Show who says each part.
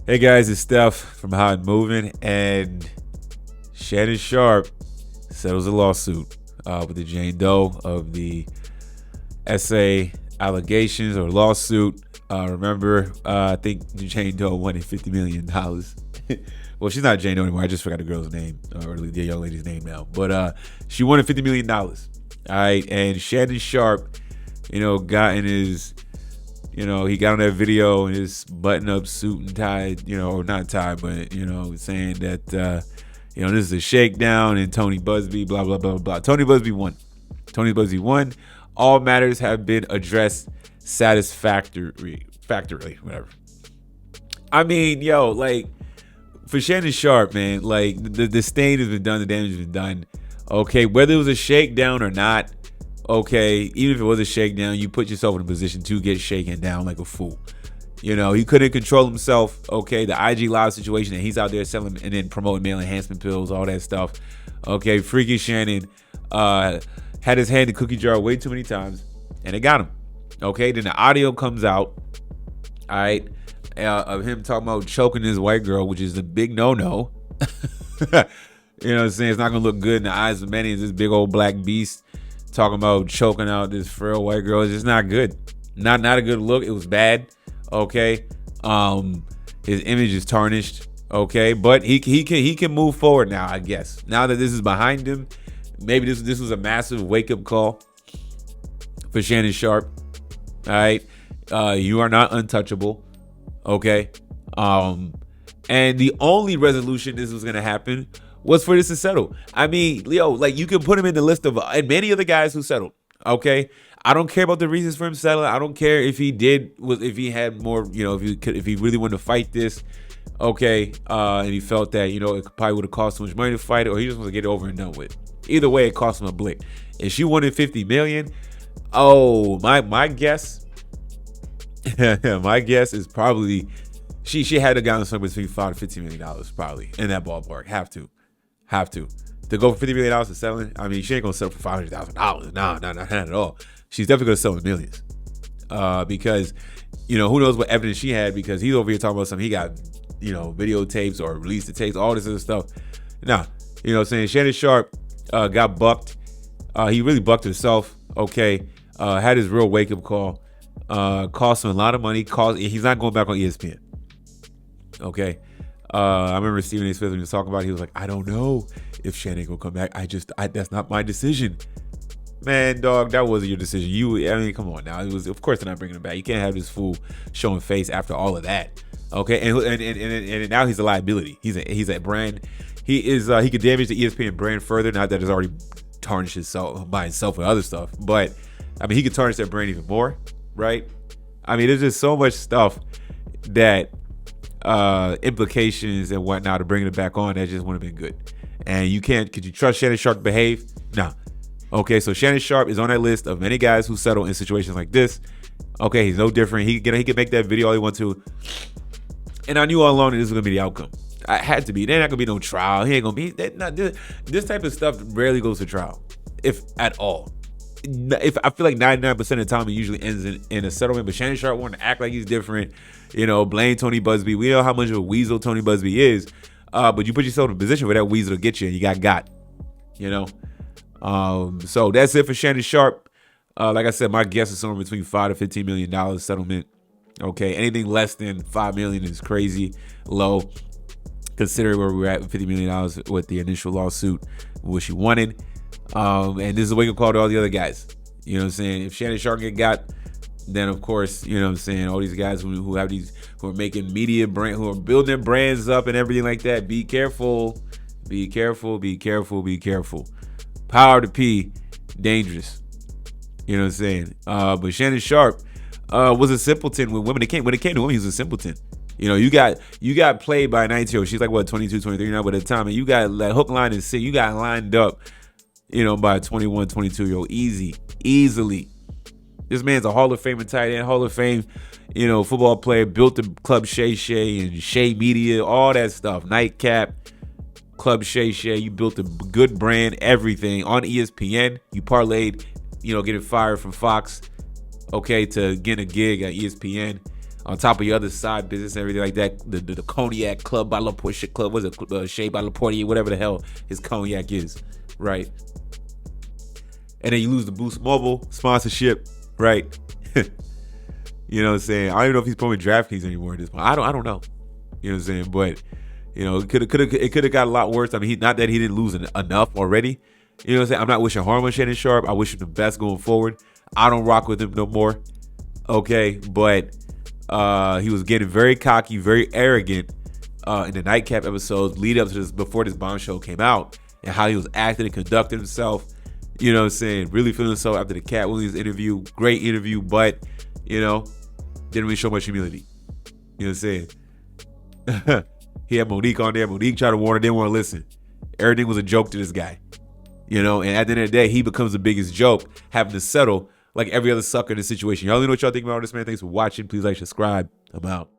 Speaker 1: Hey guys, it's Steph from Hot and Moving, and Shannon Sharpe settles a lawsuit with the Jane Doe of the SA allegations or lawsuit. Remember, I think Jane Doe wanted $50 million. Well, she's not Jane Doe anymore. I just forgot the girl's name, or the young lady's name now. But she wanted $50 million. All right, and Shannon Sharpe, got in his... he got on that video in his button-up suit and tie, or not tie, but, saying that, this is a shakedown and Tony Busby, blah, blah, blah, blah. Tony Busby won. All matters have been addressed satisfactorily, whatever. I mean, for Shannon Sharpe, man, the stain has been done, the damage has been done. Okay, whether it was a shakedown or not, okay, even if it was a shakedown, you put yourself in a position to get shaken down like a fool. He couldn't control himself. Okay, the IG Live situation, and he's out there selling and then promoting male enhancement pills, all that stuff. Okay, freaky Shannon had his hand in the cookie jar way too many times, and it got him. Okay, then the audio comes out, all right, of him talking about choking this white girl, which is a big no-no. You know what I'm saying? It's not going to look good in the eyes of many. It's this big old black beast talking about choking out this frail white girl. It's just not good. Not a good look. It was bad. Okay. His image is tarnished. Okay. But he can move forward now, I guess. Now that this is behind him, maybe this was a massive wake-up call for Shannon Sharpe. All right. You are not untouchable. Okay. And the only resolution this was going to happen was for this to settle. I mean, Leo, you can put him in the list of and many of the guys who settled. Okay, I don't care about the reasons for him settling. I don't care if he had more, if he really wanted to fight this. Okay, and he felt that it probably would have cost too much money to fight it, or he just wants to get it over and done with. Either way, it cost him a blick. If she wanted $50 million, my guess, my guess is probably she had to gotten somewhere between $5 to $15 million, probably in that ballpark. Have to go for $50 million to selling. I mean, she ain't gonna sell for $500,000. No, not at all. She's definitely gonna sell in millions. Because who knows what evidence she had, because he's over here talking about something. He got videotapes or released the tapes, all this other stuff. Nah, saying Shannon Sharpe got bucked. He really bucked himself. Okay, had his real wake up call. Cost him a lot of money. He's not going back on ESPN. Okay. I remember Stephen A. Smith when he was talking about it, he was like, I don't know if Shannon gonna come back. That's not my decision. Man, dog, that wasn't your decision. Come on now. It was, of course they're not bringing him back. You can't have this fool showing face after all of that. Okay, and now he's a liability. He's a brand. He could damage the ESPN brand further. Not that it's already tarnished himself by himself with other stuff, but I mean he could tarnish that brand even more, right? I mean, there's just so much stuff that implications and whatnot of bringing it back on that just wouldn't have been good. And could you trust Shannon Sharpe to behave? No. Okay, so Shannon Sharpe is on that list of many guys who settle in situations like this. Okay, he's no different. He can make that video all he wants to. And I knew all along that this was gonna be the outcome. I had to be. There ain't not gonna be no trial. He ain't gonna be. This type of stuff rarely goes to trial, if at all. If I feel like 99% of the time it usually ends in a settlement, but Shannon Sharpe wanted to act like he's different, blame Tony Busby. We know how much of a weasel Tony Busby is, but you put yourself in a position where that weasel to get you, and you got. So that's it for Shannon Sharpe. Like I said, my guess is somewhere between $5 to $15 million settlement. Okay, anything less than $5 million is crazy low, considering where we were at with $50 million with the initial lawsuit, what she wanted. And this is a wake-up call to all the other guys. You know what I'm saying? If Shannon Sharpe get got, then of course, all these guys who are making media brand, who are building their brands up and everything like that, be careful. Be careful. Power to P, dangerous. You know what I'm saying? But Shannon Sharpe was a simpleton with women. When it came to women, he was a simpleton. You got played by a 19-year-old. She's like, 22, 23 now, but at the time, and you got like hook, line, and sinker. You got lined up, by a 21, 22-year-old. Easily. This man's a Hall of Fame tight end, Hall of Fame, football player, built the Club Shay Shay and Shay Media, all that stuff. Nightcap, Club Shay Shay. You built a good brand, everything on ESPN. You parlayed, getting fired from Fox, okay, to getting a gig at ESPN. on top of your other side business and everything like that. The cognac club by La Portia Club, was it Shea by La Portier, whatever the hell his cognac is, right? And then you lose the Boost Mobile sponsorship, right? You know what I'm saying? I don't even know if he's playing DraftKings anymore at this point. I don't know. You know what I'm saying? But it could have got a lot worse. I mean, not that he didn't lose enough already. You know what I'm saying? I'm not wishing harm on Shannon Sharpe. I wish him the best going forward. I don't rock with him no more. Okay, but he was getting very cocky, very arrogant in the Nightcap episodes lead up to this, before this bombshell came out, and how he was acting and conducting himself. You know what I'm saying? Really feeling himself after the Cat Williams interview. Great interview, but, didn't really show much humility. You know what I'm saying? He had Monique on there. Monique tried to warn her, didn't want to listen. Everything was a joke to this guy. And at the end of the day, he becomes the biggest joke, having to settle like every other sucker in the situation. Y'all know what y'all think about all this, man. Thanks for watching. Please like, subscribe. I'm out.